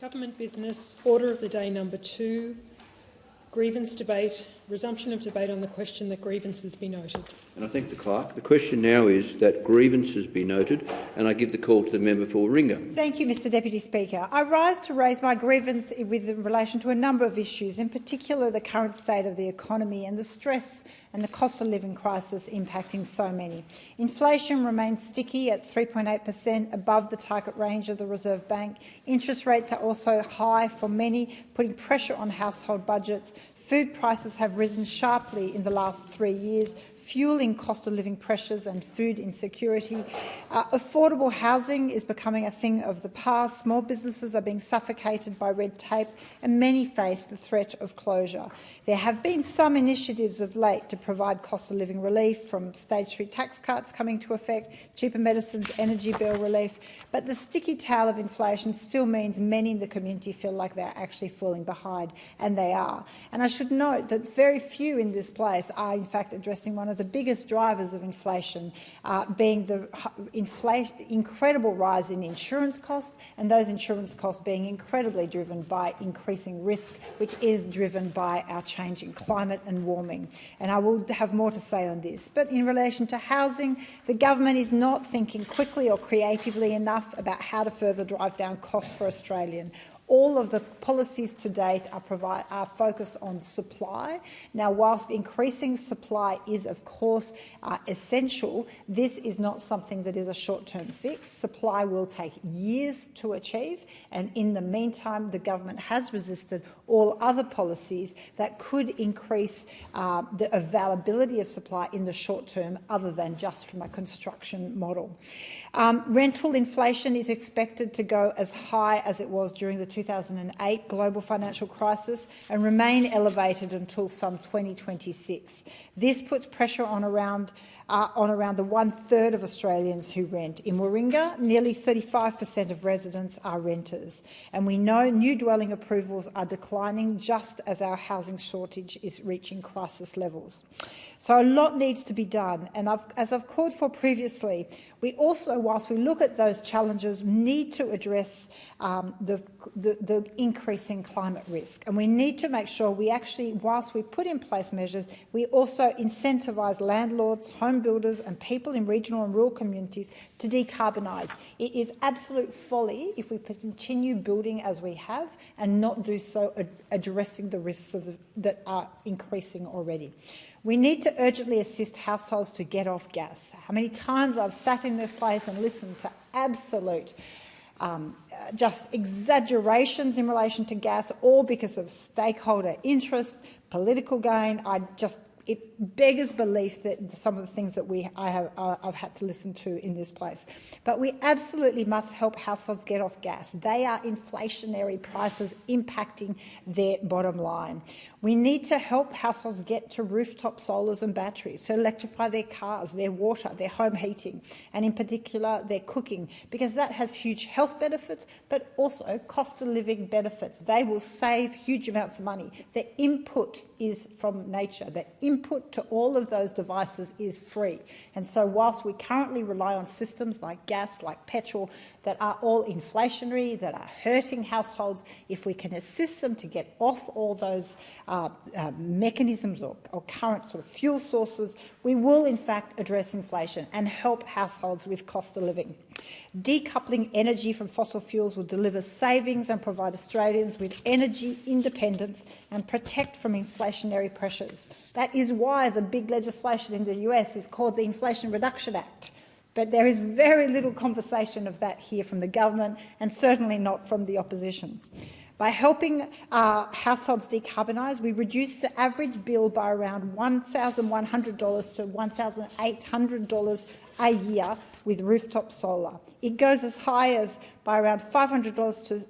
Government business, order of the day number 2, grievance debate, resumption of debate on the question that grievances be noted. And I thank the clerk. The question now is that grievances be noted, and I give the call to the member for Warringah. Thank you, Mr Deputy Speaker. I rise to raise my grievance in relation to a number of issues, in particular the current state of the economy and the stress and the cost of living crisis impacting so many. Inflation remains sticky at 3.8%, above the target range of the Reserve Bank. Interest rates are also high for many, putting pressure on household budgets. Food prices have risen sharply in the last 3 years, fuelling cost of living pressures and food insecurity. Affordable housing is becoming a thing of the past. Small businesses are being suffocated by red tape, and many face the threat of closure. There have been some initiatives of late to provide cost of living relief, from stage 3 tax cuts coming to effect, cheaper medicines, energy bill relief, but the sticky tail of inflation still means many in the community feel like they're actually falling behind, and they are. And I should note that very few in this place are in fact addressing one of the biggest drivers of inflation, being the incredible rise in insurance costs, and those insurance costs being incredibly driven by increasing risk, which is driven by our changing climate and warming. And I will have more to say on this. But in relation to housing, the government is not thinking quickly or creatively enough about how to further drive down costs for Australians. All of the policies to date are focused on supply. Now, whilst increasing supply is, of course, essential, this is not something that is a short-term fix. Supply will take years to achieve, and in the meantime, the government has resisted all other policies that could increase the availability of supply in the short term, other than just from a construction model. Rental inflation is expected to go as high as it was during the 2008 global financial crisis and remain elevated until some 2026. This puts pressure on around the 1/3 of Australians who rent. In Warringah, nearly 35% of residents are renters, and we know new dwelling approvals are declining just as our housing shortage is reaching crisis levels. So a lot needs to be done, and as I've called for previously, we also, whilst we look at those challenges, need to address the increasing climate risk. And we need to make sure we actually, whilst we put in place measures, we also incentivise landlords, home builders and people in regional and rural communities to decarbonise. It is absolute folly if we continue building as we have and not do so addressing the risks that are increasing already. We need to urgently assist households to get off gas. How many times I've sat in this place and listened to absolute just exaggerations in relation to gas, all because of stakeholder interest, political gain. It beggars belief that some of the things that I've had to listen to in this place. But we absolutely must help households get off gas. They are inflationary prices impacting their bottom line. We need to help households get to rooftop solars and batteries to electrify their cars, their water, their home heating, and in particular their cooking, because that has huge health benefits, but also cost of living benefits. They will save huge amounts of money. The input is from nature. The input to all of those devices is free. And so whilst we currently rely on systems like gas, like petrol, that are all inflationary, that are hurting households, if we can assist them to get off all those mechanisms or current sort of fuel sources, we will in fact address inflation and help households with cost of living. Decoupling energy from fossil fuels will deliver savings and provide Australians with energy independence and protect from inflationary pressures. That is why the big legislation in the US is called the Inflation Reduction Act. But there is very little conversation of that here from the government, and certainly not from the opposition. By helping households decarbonise, we reduce the average bill by around $1,100 to $1,800 a year with rooftop solar. It goes as high as by around $500 to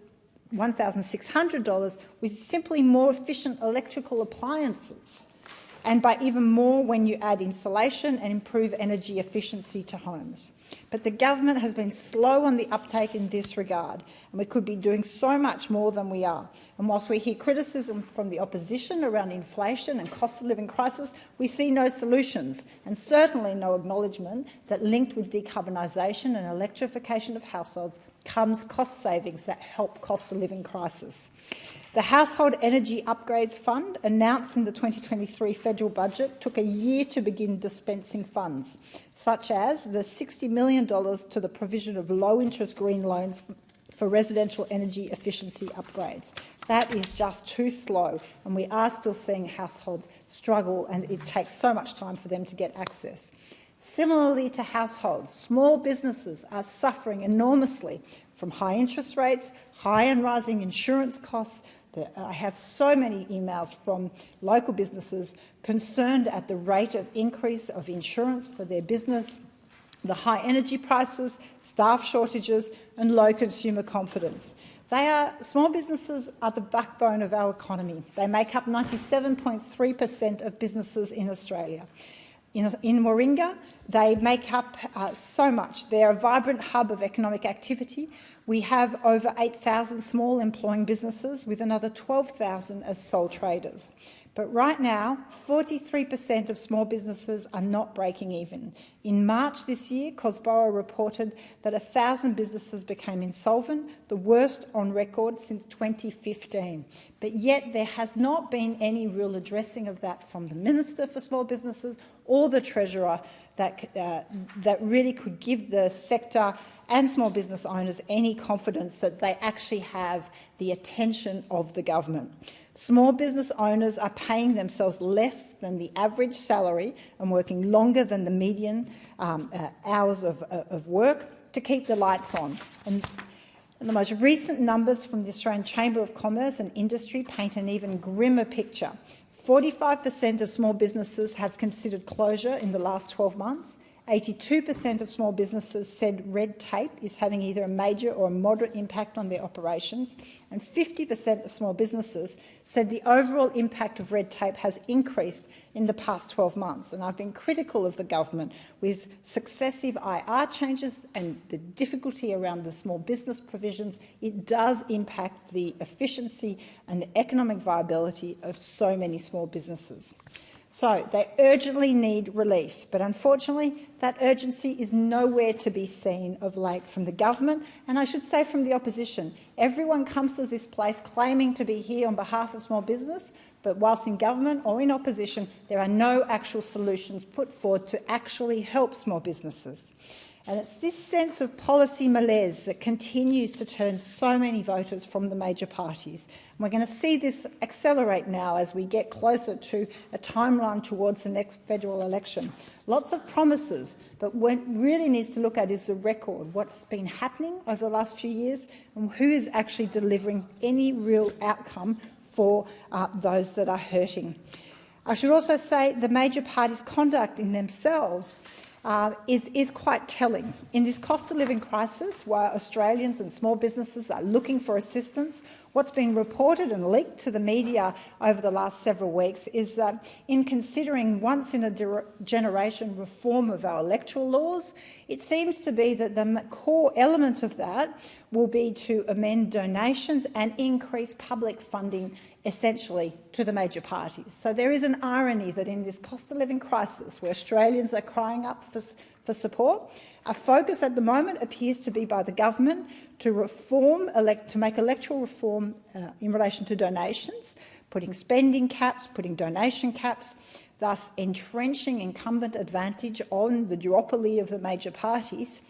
$1,600 with simply more efficient electrical appliances, and by even more when you add insulation and improve energy efficiency to homes. But the government has been slow on the uptake in this regard, and we could be doing so much more than we are. And whilst we hear criticism from the opposition around inflation and cost of living crisis, we see no solutions, and certainly no acknowledgement that linked with decarbonisation and electrification of households comes cost savings that help cost of living crisis. The Household Energy Upgrades Fund, announced in the 2023 federal budget, took a year to begin dispensing funds, such as the $60 million to the provision of low-interest green loans for residential energy efficiency upgrades. That is just too slow, and we are still seeing households struggle, and it takes so much time for them to get access. Similarly to households, small businesses are suffering enormously from high interest rates, high and rising insurance costs. I have so many emails from local businesses concerned at the rate of increase of insurance for their business, the high energy prices, staff shortages and low consumer confidence. Small businesses are the backbone of our economy. They make up 97.3% of businesses in Australia. In Warringah, they make up so much. They're a vibrant hub of economic activity. We have over 8,000 small employing businesses, with another 12,000 as sole traders. But right now, 43% of small businesses are not breaking even. In March this year, Cosborough reported that 1,000 businesses became insolvent, the worst on record since 2015. But yet there has not been any real addressing of that from the Minister for Small Businesses or the Treasurer that really could give the sector and small business owners any confidence that they actually have the attention of the government. Small business owners are paying themselves less than the average salary and working longer than the median hours of work to keep the lights on. And the most recent numbers from the Australian Chamber of Commerce and Industry paint an even grimmer picture. 45% of small businesses have considered closure in the last 12 months. 82% of small businesses said red tape is having either a major or a moderate impact on their operations, and 50% of small businesses said the overall impact of red tape has increased in the past 12 months. And I've been critical of the government with successive IR changes and the difficulty around the small business provisions. It does impact the efficiency and the economic viability of so many small businesses. So they urgently need relief, but unfortunately that urgency is nowhere to be seen of late from the government, and I should say from the opposition. Everyone comes to this place claiming to be here on behalf of small business, but whilst in government or in opposition, there are no actual solutions put forward to actually help small businesses. And it's this sense of policy malaise that continues to turn so many voters from the major parties. And we're going to see this accelerate now as we get closer to a timeline towards the next federal election. Lots of promises, but what really needs to look at is the record, what's been happening over the last few years and who is actually delivering any real outcome for those that are hurting. I should also say the major parties' conduct in themselves is quite telling. In this cost of living crisis, while Australians and small businesses are looking for assistance, what's been reported and leaked to the media over the last several weeks is that in considering once-in-a-generation reform of our electoral laws, it seems to be that the core element of that will be to amend donations and increase public funding essentially to the major parties. So there is an irony that in this cost of living crisis where Australians are crying up for support, a focus at the moment appears to be by the government to make electoral reform in relation to donations, putting spending caps, putting donation caps, thus entrenching incumbent advantage on the duopoly of the major parties,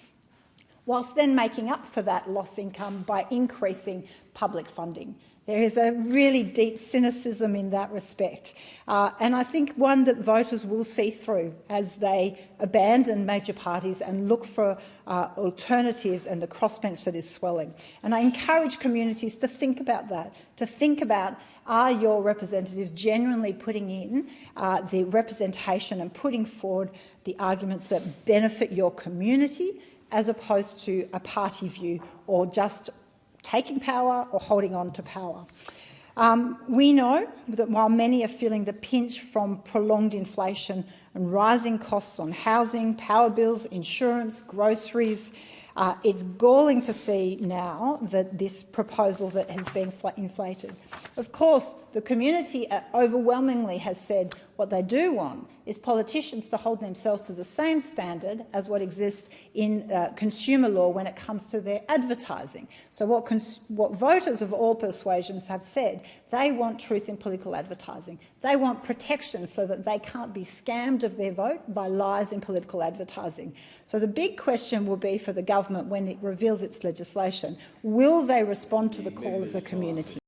whilst then making up for that lost income by increasing public funding. There is a really deep cynicism in that respect, and I think one that voters will see through as they abandon major parties and look for alternatives and the crossbench that is swelling. And I encourage communities to think about that, to think about, are your representatives genuinely putting in the representation and putting forward the arguments that benefit your community as opposed to a party view or just taking power or holding on to power. We know that while many are feeling the pinch from prolonged inflation and rising costs on housing, power bills, insurance, groceries. It's galling to see now that this proposal that has been inflated. Of course, the community overwhelmingly has said what they do want is politicians to hold themselves to the same standard as what exists in consumer law when it comes to their advertising. So what voters of all persuasions have said, they want truth in political advertising. They want protection so that they can't be scammed of their vote by lies in political advertising. So the big question will be for the government when it reveals its legislation, will they respond to the call of the community?